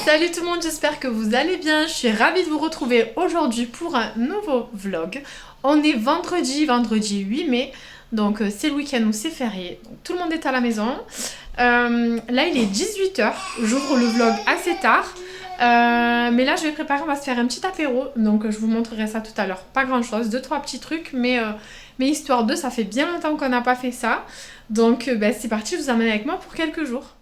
Salut tout le monde, j'espère que vous allez bien. Je suis ravie de vous retrouver aujourd'hui pour un nouveau vlog. On est vendredi 8 mai, donc c'est le week-end où c'est férié. Donc, tout le monde est à la maison. Là il est 18h, j'ouvre le vlog assez tard. Mais là je vais préparer, on va se faire un petit apéro. Donc je vous montrerai ça tout à l'heure. Pas grand chose, 2-3 petits trucs, mais histoire de, ça fait bien longtemps qu'on n'a pas fait ça. Donc c'est parti, je vous emmène avec moi pour quelques jours.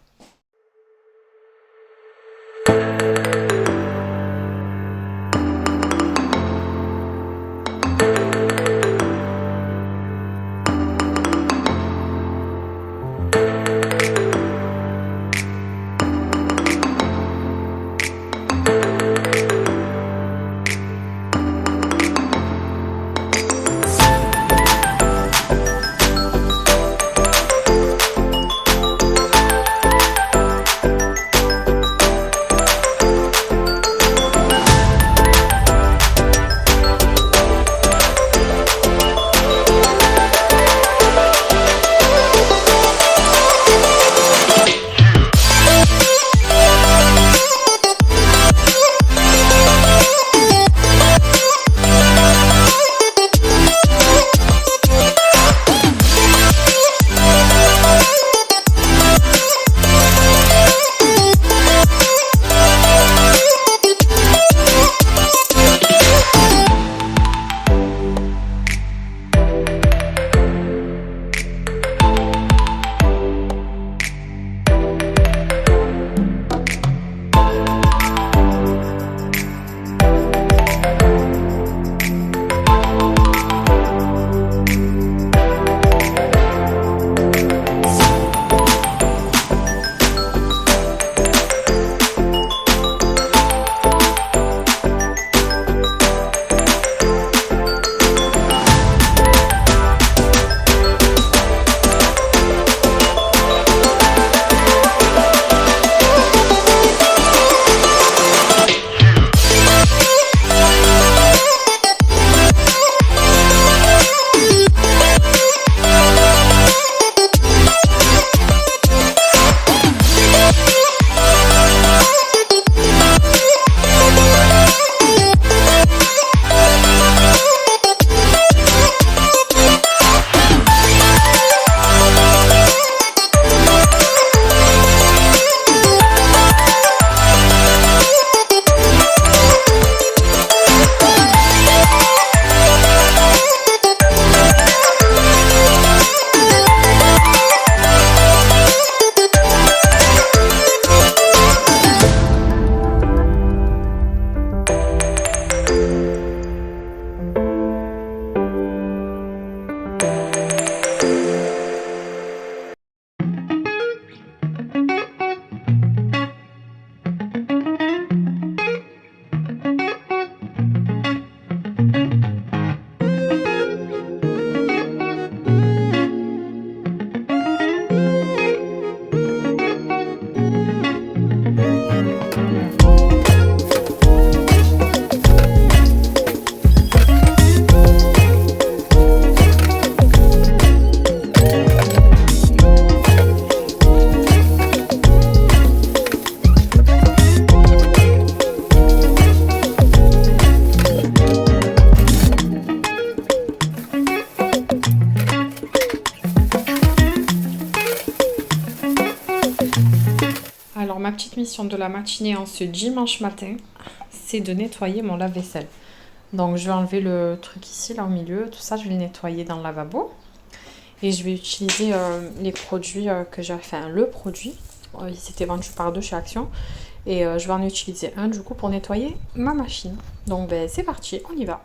Alors ma petite mission de la matinée en ce dimanche matin, c'est de nettoyer mon lave-vaisselle. Donc je vais enlever le truc ici, là au milieu, tout ça je vais le nettoyer dans le lavabo. Et je vais utiliser les produits que j'ai, enfin le produit, il s'était vendu par 2 chez Action. Et je vais en utiliser un du coup pour nettoyer ma machine. Donc c'est parti, on y va.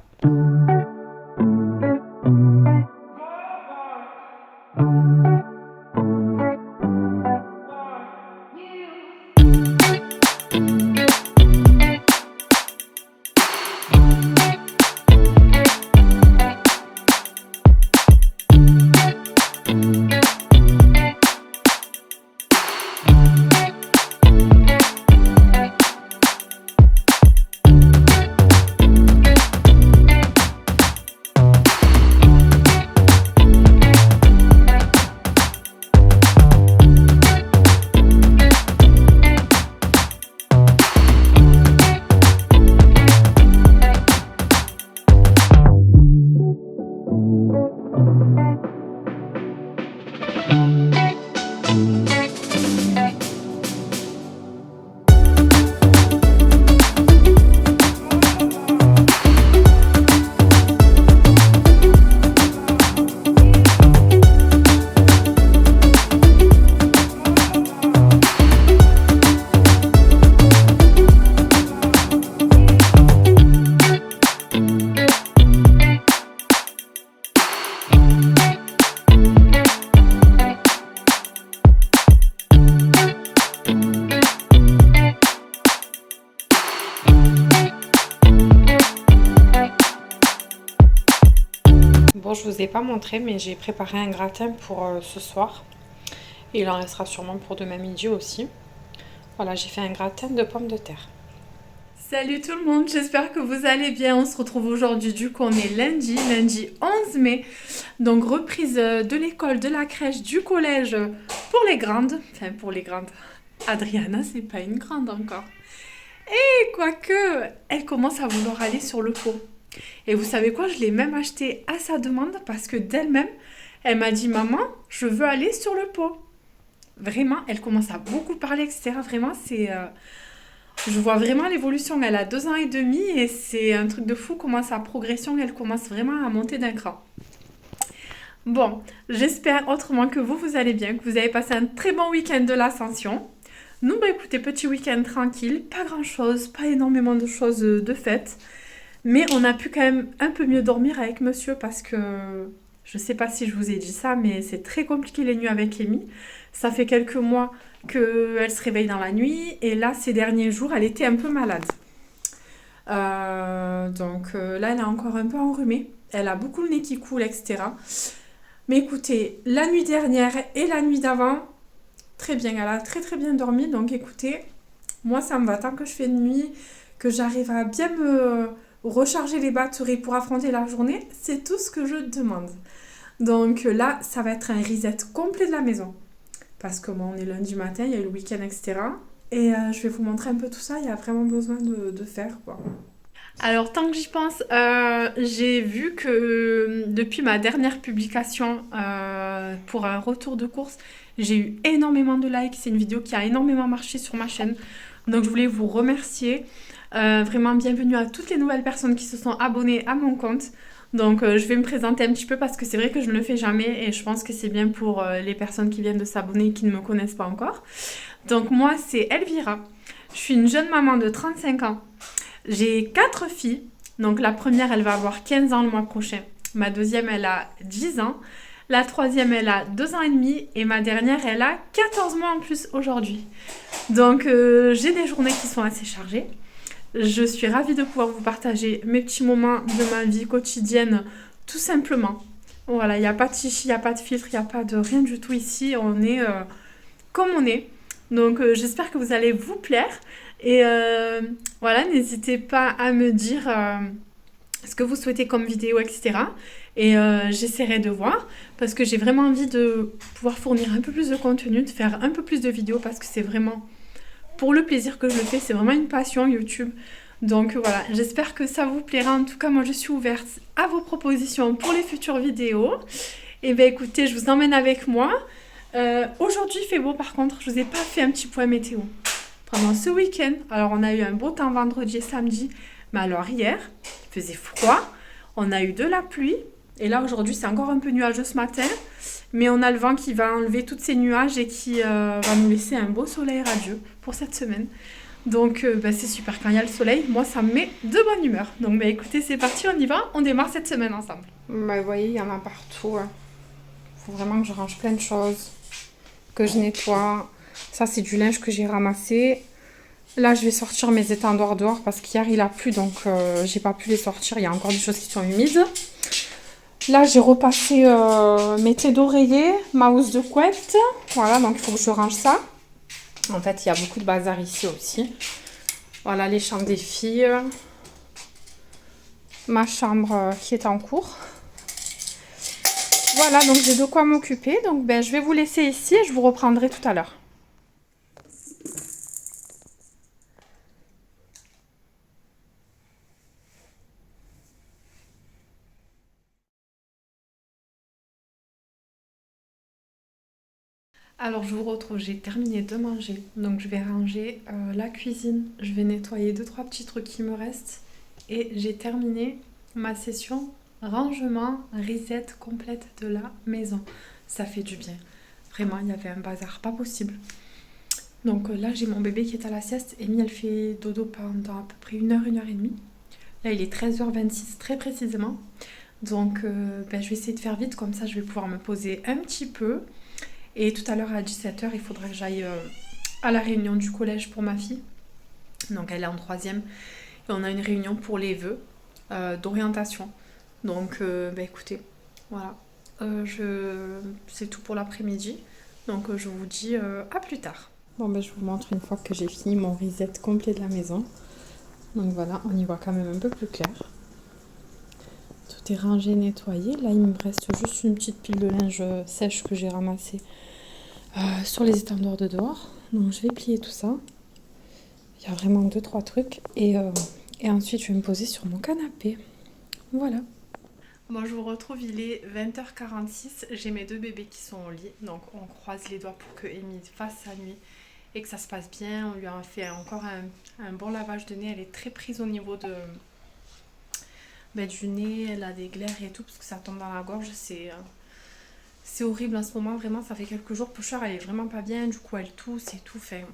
Bon, je vous ai pas montré, mais j'ai préparé un gratin pour ce soir. Et il en restera sûrement pour demain midi aussi. Voilà, j'ai fait un gratin de pommes de terre. Salut tout le monde, j'espère que vous allez bien. On se retrouve aujourd'hui, du coup on est lundi 11 mai. Donc reprise de l'école, de la crèche, du collège pour les grandes. Enfin pour les grandes. Adriana, c'est pas une grande encore. Et quoique, elle commence à vouloir aller sur le pot. Et vous savez quoi, je l'ai même acheté à sa demande parce que d'elle-même, elle m'a dit maman, je veux aller sur le pot. Vraiment, elle commence à beaucoup parler, etc. Vraiment, je vois vraiment l'évolution. Elle a 2 ans et demi et c'est un truc de fou comment sa progression, elle commence vraiment à monter d'un cran. Bon, j'espère autrement que vous allez bien, que vous avez passé un très bon week-end de l'Ascension. Nous, bah écoutez, petit week-end tranquille, pas grand-chose, pas énormément de choses de fête. Mais on a pu quand même un peu mieux dormir avec monsieur parce que je sais pas si je vous ai dit ça, mais c'est très compliqué les nuits avec Amy. Ça fait quelques mois qu'elle se réveille dans la nuit et là, ces derniers jours, elle était un peu malade. Donc là, elle est encore un peu enrhumée. Elle a beaucoup le nez qui coule, etc. Mais écoutez, la nuit dernière et la nuit d'avant, très bien, elle a très très bien dormi. Donc écoutez, moi ça me va tant que je fais de nuit, que j'arrive à bien me recharger les batteries pour affronter la journée, c'est tout ce que je demande. Donc là, ça va être un reset complet de la maison. Parce que bon, on est lundi matin, il y a eu le week-end, etc. Et je vais vous montrer un peu tout ça, il y a vraiment besoin de faire quoi. Alors, tant que j'y pense, j'ai vu que depuis ma dernière publication pour un retour de course, j'ai eu énormément de likes. C'est une vidéo qui a énormément marché sur ma chaîne. Donc, je voulais vous remercier. Vraiment, bienvenue à toutes les nouvelles personnes qui se sont abonnées à mon compte. Donc, je vais me présenter un petit peu parce que c'est vrai que je ne le fais jamais et je pense que c'est bien pour les personnes qui viennent de s'abonner et qui ne me connaissent pas encore. Donc, moi, c'est Elvira. Je suis une jeune maman de 35 ans. J'ai 4 filles. Donc la première, elle va avoir 15 ans le mois prochain. Ma deuxième, elle a 10 ans. La troisième, elle a 2 ans et demi. Et ma dernière, elle a 14 mois en plus aujourd'hui. Donc j'ai des journées qui sont assez chargées. Je suis ravie de pouvoir vous partager mes petits moments de ma vie quotidienne, tout simplement. Voilà, il n'y a pas de chichi, il n'y a pas de filtre, il n'y a pas de rien du tout ici. On est comme on est. Donc j'espère que vous allez vous plaire. Et voilà, n'hésitez pas à me dire ce que vous souhaitez comme vidéo, etc. Et j'essaierai de voir parce que j'ai vraiment envie de pouvoir fournir un peu plus de contenu, de faire un peu plus de vidéos parce que c'est vraiment pour le plaisir que je le fais. C'est vraiment une passion YouTube. Donc voilà, j'espère que ça vous plaira. En tout cas, moi je suis ouverte à vos propositions pour les futures vidéos. Et bien écoutez, je vous emmène avec moi. Aujourd'hui il fait beau par contre, je vous ai pas fait un petit point météo. Pendant ce week-end, alors on a eu un beau temps vendredi et samedi, mais alors hier, il faisait froid, on a eu de la pluie, et là aujourd'hui c'est encore un peu nuageux ce matin, mais on a le vent qui va enlever tous ces nuages et qui va nous laisser un beau soleil radieux pour cette semaine. Donc c'est super, quand il y a le soleil, moi ça me met de bonne humeur. Donc écoutez, c'est parti, on y va, on démarre cette semaine ensemble. Bah, vous voyez, il y en a partout. Faut vraiment que je range plein de choses, que je nettoie. Ça, c'est du linge que j'ai ramassé. Là, je vais sortir mes étendoirs dehors parce qu'hier, il a plu, donc j'ai pas pu les sortir. Il y a encore des choses qui sont humides. Là, j'ai repassé mes thés d'oreiller, ma housse de couette. Voilà, donc il faut que je range ça. En fait, il y a beaucoup de bazar ici aussi. Voilà, les chambres des filles. Ma chambre qui est en cours. Voilà, donc j'ai de quoi m'occuper. Donc, je vais vous laisser ici et je vous reprendrai tout à l'heure. Alors je vous retrouve, j'ai terminé de manger, donc je vais ranger la cuisine, je vais nettoyer 2-3 petits trucs qui me restent et j'ai terminé ma session rangement, reset complète de la maison. Ça fait du bien, vraiment il y avait un bazar pas possible. Donc là j'ai mon bébé qui est à la sieste, Amy elle fait dodo pendant à peu près 1 heure et demie. Là il est 13h26 très précisément, donc je vais essayer de faire vite, comme ça je vais pouvoir me poser un petit peu. Et tout à l'heure à 17h, il faudra que j'aille à la réunion du collège pour ma fille. Donc elle est en 3e. Et on a une réunion pour les vœux d'orientation. Donc écoutez, Voilà, c'est tout pour l'après-midi. Donc je vous dis à plus tard. Bon, ben, je vous montre une fois que j'ai fini mon reset complet de la maison. Donc voilà, on y voit quand même un peu plus clair. Tout est rangé, nettoyé. Là, il me reste juste une petite pile de linge sèche que j'ai ramassée sur les étendoirs de dehors. Donc je vais plier tout ça. Il y a vraiment 2-3 trucs. Et ensuite, je vais me poser sur mon canapé. Voilà. Moi je vous retrouve, il est 20h46. J'ai mes 2 bébés qui sont au lit. Donc on croise les doigts pour que Amy fasse sa nuit et que ça se passe bien. On lui a fait encore un bon lavage de nez. Elle est très prise au niveau du nez. Elle a des glaires et tout parce que ça tombe dans la gorge. C'est horrible en ce moment. Vraiment, ça fait quelques jours. Pusher, elle est vraiment pas bien. Du coup, elle tousse et tout. Fait,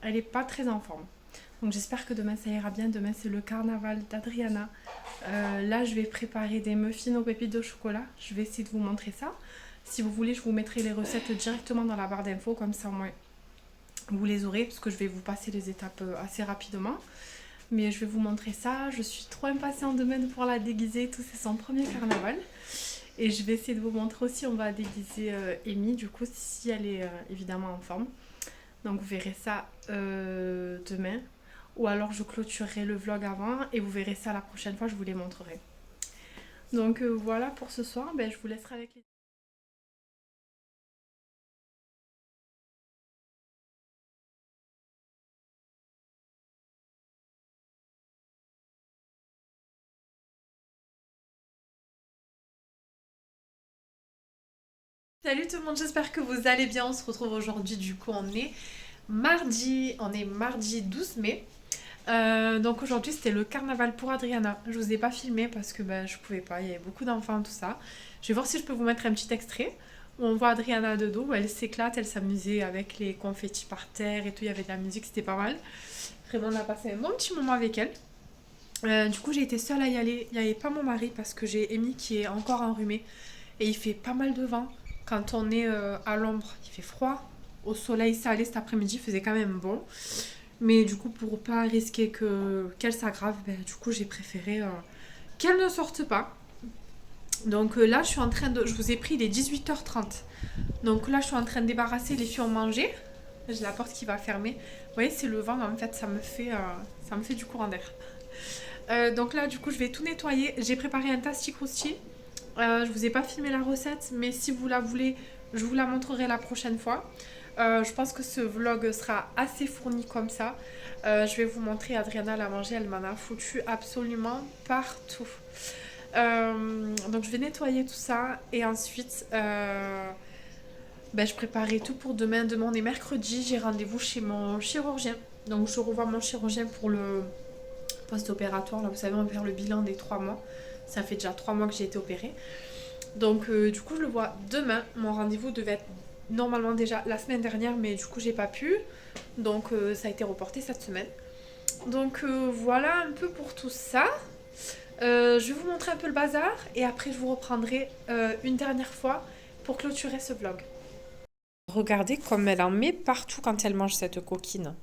elle est pas très en forme. Donc j'espère que demain ça ira bien. Demain c'est le carnaval d'Adriana. Là je vais préparer des muffins aux pépites de chocolat. Je vais essayer de vous montrer ça. Si vous voulez je vous mettrai les recettes directement dans la barre d'infos. Comme ça au moins vous les aurez. Parce que je vais vous passer les étapes assez rapidement. Mais je vais vous montrer ça. Je suis trop impatiente demain de pouvoir la déguiser. Tout c'est son premier carnaval. Et je vais essayer de vous montrer aussi. On va déguiser Amy. Du coup si elle est évidemment en forme. Donc vous verrez ça demain. Ou alors je clôturerai le vlog avant et vous verrez ça la prochaine fois, je vous les montrerai. Donc voilà pour ce soir, je vous laisserai avec les... Salut tout le monde, j'espère que vous allez bien. On se retrouve aujourd'hui, du coup on est mardi 12 mai. Donc aujourd'hui c'était le carnaval pour Adriana. Je vous ai pas filmé parce que je pouvais pas, il y avait beaucoup d'enfants, tout ça. Je vais voir si je peux vous mettre un petit extrait où on voit Adriana de dos, où elle s'éclate, elle s'amusait avec les confettis par terre et tout, il y avait de la musique, c'était pas mal. Vraiment on a passé un bon petit moment avec elle. Du coup j'ai été seule à y aller, il n'y avait pas mon mari parce que j'ai Amy qui est encore enrhumée et il fait pas mal de vent. Quand on est à l'ombre, il fait froid. Au soleil, ça allait cet après-midi, il faisait quand même bon. Mais du coup, pour pas risquer qu'elle s'aggrave, du coup, j'ai préféré qu'elle ne sorte pas. Donc là, je suis en train de... Je vous ai pris les 18h30. Donc là, je suis en train de débarrasser. Les filles ont mangé. J'ai la porte qui va fermer. Vous voyez, c'est le vent, en fait, ça me fait du courant d'air. Donc là, du coup, je vais tout nettoyer. J'ai préparé un tasty crousty. Je vous ai pas filmé la recette, mais si vous la voulez, je vous la montrerai la prochaine fois. Je pense que ce vlog sera assez fourni comme ça. Je vais vous montrer, Adriana l'a mangé, elle m'en a foutu absolument partout. Donc je vais nettoyer tout ça et ensuite je préparerai tout pour demain. Demain on est mercredi, j'ai rendez-vous chez mon chirurgien. Donc je revois mon chirurgien pour le post-opératoire. Là vous savez on va faire le bilan des 3 mois. Ça fait déjà 3 mois que j'ai été opérée. Donc du coup je le vois demain. Mon rendez-vous devait être normalement déjà la semaine dernière, mais du coup j'ai pas pu. Donc ça a été reporté cette semaine. Donc voilà un peu pour tout ça. Je vais vous montrer un peu le bazar et après je vous reprendrai une dernière fois pour clôturer ce vlog. Regardez comme elle en met partout quand elle mange cette coquine.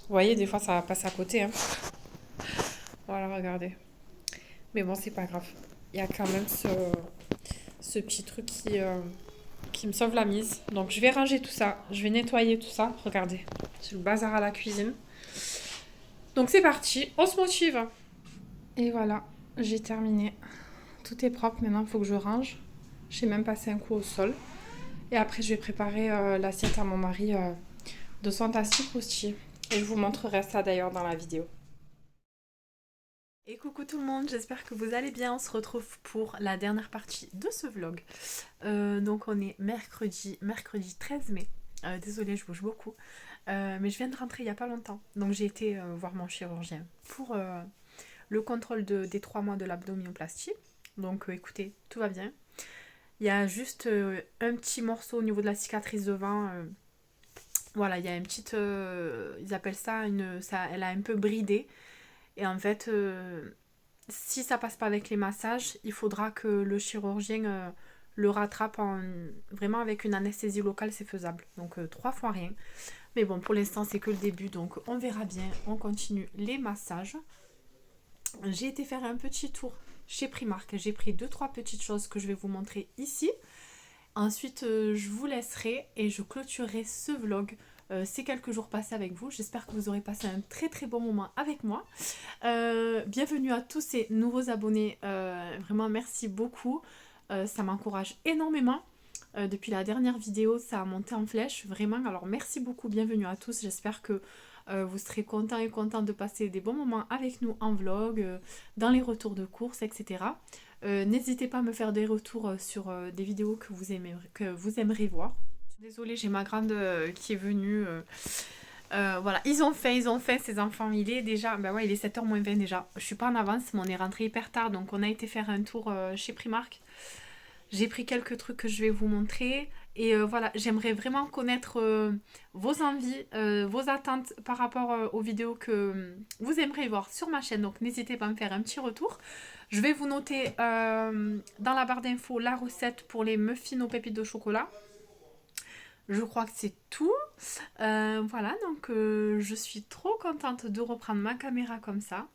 Vous voyez, des fois ça passe à côté. Hein. Voilà, regardez. Mais bon, c'est pas grave. Il y a quand même ce petit truc qui me sauve la mise. Donc je vais ranger tout ça. Je vais nettoyer tout ça. Regardez, c'est le bazar à la cuisine. Donc c'est parti, on se motive. Et voilà, j'ai terminé. Tout est propre, maintenant il faut que je range. J'ai même passé un coup au sol. Et après je vais préparer l'assiette à mon mari de son tasty crousty. Et je vous montrerai ça d'ailleurs dans la vidéo. Et coucou tout le monde, j'espère que vous allez bien. On se retrouve pour la dernière partie de ce vlog. Donc on est mercredi 13 mai. Désolée, je bouge beaucoup. Mais je viens de rentrer il n'y a pas longtemps. Donc j'ai été voir mon chirurgien pour le contrôle des 3 mois de l'abdominoplastie. Donc écoutez, tout va bien. Il y a juste un petit morceau au niveau de la cicatrice devant. Voilà, il y a une petite... ils appellent ça, elle a un peu bridé. Et en fait, si ça passe pas avec les massages, il faudra que le chirurgien le rattrape vraiment avec une anesthésie locale, c'est faisable. Donc 3 fois rien. Mais bon, pour l'instant, c'est que le début, donc on verra bien. On continue les massages. J'ai été faire un petit tour chez Primark. J'ai pris 2-3 petites choses que je vais vous montrer ici. Ensuite, je vous laisserai et je clôturerai ce vlog. Ces quelques jours passés avec vous. J'espère que vous aurez passé un très très bon moment avec moi. Bienvenue à tous ces nouveaux abonnés. Vraiment, merci beaucoup. Ça m'encourage énormément. Depuis la dernière vidéo, ça a monté en flèche. Vraiment, alors merci beaucoup. Bienvenue à tous. J'espère que vous serez contents et contents de passer des bons moments avec nous en vlog, dans les retours de courses, etc. N'hésitez pas à me faire des retours sur des vidéos que vous aimeriez voir. Désolée, j'ai ma grande qui est venue. Voilà, ils ont fait ces enfants. Il est déjà, ben ouais, il est 7h moins 20 déjà. Je suis pas en avance, mais on est rentré hyper tard, donc on a été faire un tour chez Primark. J'ai pris quelques trucs que je vais vous montrer. Et voilà, j'aimerais vraiment connaître vos envies, vos attentes par rapport aux vidéos que vous aimeriez voir sur ma chaîne. Donc n'hésitez pas à me faire un petit retour. Je vais vous noter dans la barre d'infos la recette pour les muffins aux pépites de chocolat. Je crois que c'est tout. Voilà, donc je suis trop contente de reprendre ma caméra comme ça.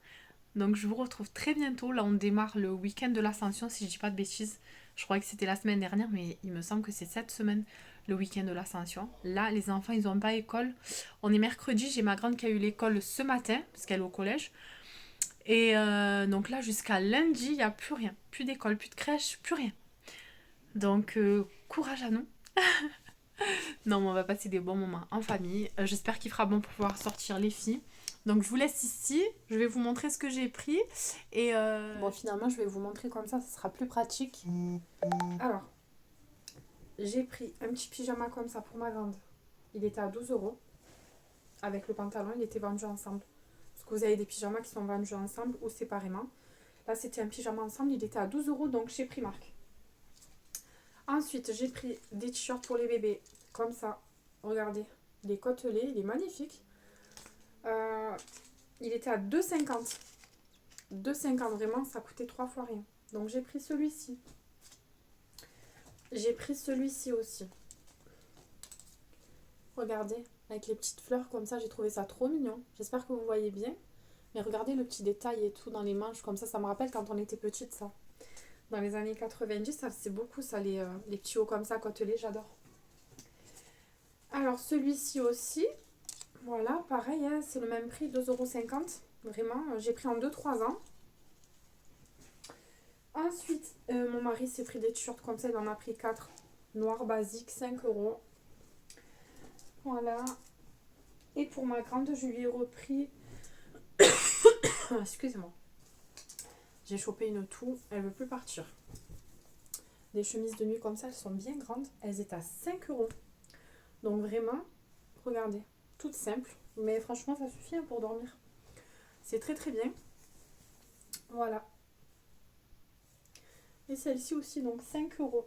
Donc je vous retrouve très bientôt. Là, on démarre le week-end de l'Ascension, si je dis pas de bêtises. Je croyais que c'était la semaine dernière, mais il me semble que c'est cette semaine, le week-end de l'Ascension. Là, les enfants, ils n'ont pas école. On est mercredi, j'ai ma grande qui a eu l'école ce matin, parce qu'elle est au collège. Et donc là, jusqu'à lundi, il n'y a plus rien. Plus d'école, plus de crèche, plus rien. Donc, courage à nous. Non, mais on va passer des bons moments en famille. J'espère qu'il fera bon pour pouvoir sortir les filles. Donc je vous laisse ici. Je vais vous montrer ce que j'ai pris. Et bon, finalement, je vais vous montrer comme ça sera plus pratique. Alors, j'ai pris un petit pyjama comme ça pour ma grande. Il était à 12 €. Avec le pantalon, il était vendu ensemble. Parce que vous avez des pyjamas qui sont vendus ensemble ou séparément. Là, c'était un pyjama ensemble. Il était à 12 € donc chez Primark. Ensuite, j'ai pris des t-shirts pour les bébés, comme ça. Regardez, il est côtelé, il est magnifique. Il était à 2,50 €. 2,50 €, vraiment, ça coûtait 3 fois rien. Donc, j'ai pris celui-ci. J'ai pris celui-ci aussi. Regardez, avec les petites fleurs comme ça, j'ai trouvé ça trop mignon. J'espère que vous voyez bien. Mais regardez le petit détail et tout dans les manches, comme ça me rappelle quand on était petite, ça. Dans les années 90, ça c'est beaucoup ça, les petits hauts comme ça, côtelés, j'adore. Alors celui-ci aussi, voilà, pareil, hein, c'est le même prix, 2,50 €. Vraiment, j'ai pris en 2-3 ans. Ensuite, mon mari s'est pris des t-shirts comme ça, il en a pris 4. Noir basique, 5 €. Voilà. Et pour ma grande, je lui ai repris... Excusez-moi. J'ai chopé une toux, elle veut plus partir. Des chemises de nuit comme ça, elles sont bien grandes. Elles étaient à 5 €. Donc vraiment, regardez, toutes simples. Mais franchement, ça suffit hein, pour dormir. C'est très très bien. Voilà. Et celle-ci aussi, donc 5 €.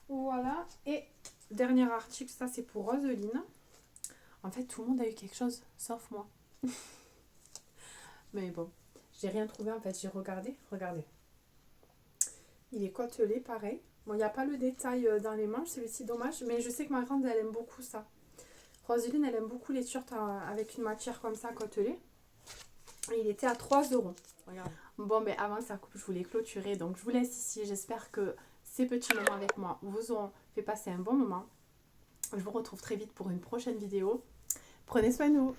Voilà. Et dernier article, ça c'est pour Roseline. En fait, tout le monde a eu quelque chose, sauf moi. Mais bon. J'ai rien trouvé en fait, j'ai regardé, regardez. Il est côtelé, pareil. Bon, il n'y a pas le détail dans les manches, celui-ci dommage, mais je sais que ma grande, elle aime beaucoup ça. Roseline, elle aime beaucoup les t-shirts avec une matière comme ça, côtelée. Et il était à 3 €. Regarde. Bon, mais avant ça coupe, je voulais clôturer, donc je vous laisse ici. J'espère que ces petits moments avec moi vous ont fait passer un bon moment. Je vous retrouve très vite pour une prochaine vidéo. Prenez soin de vous.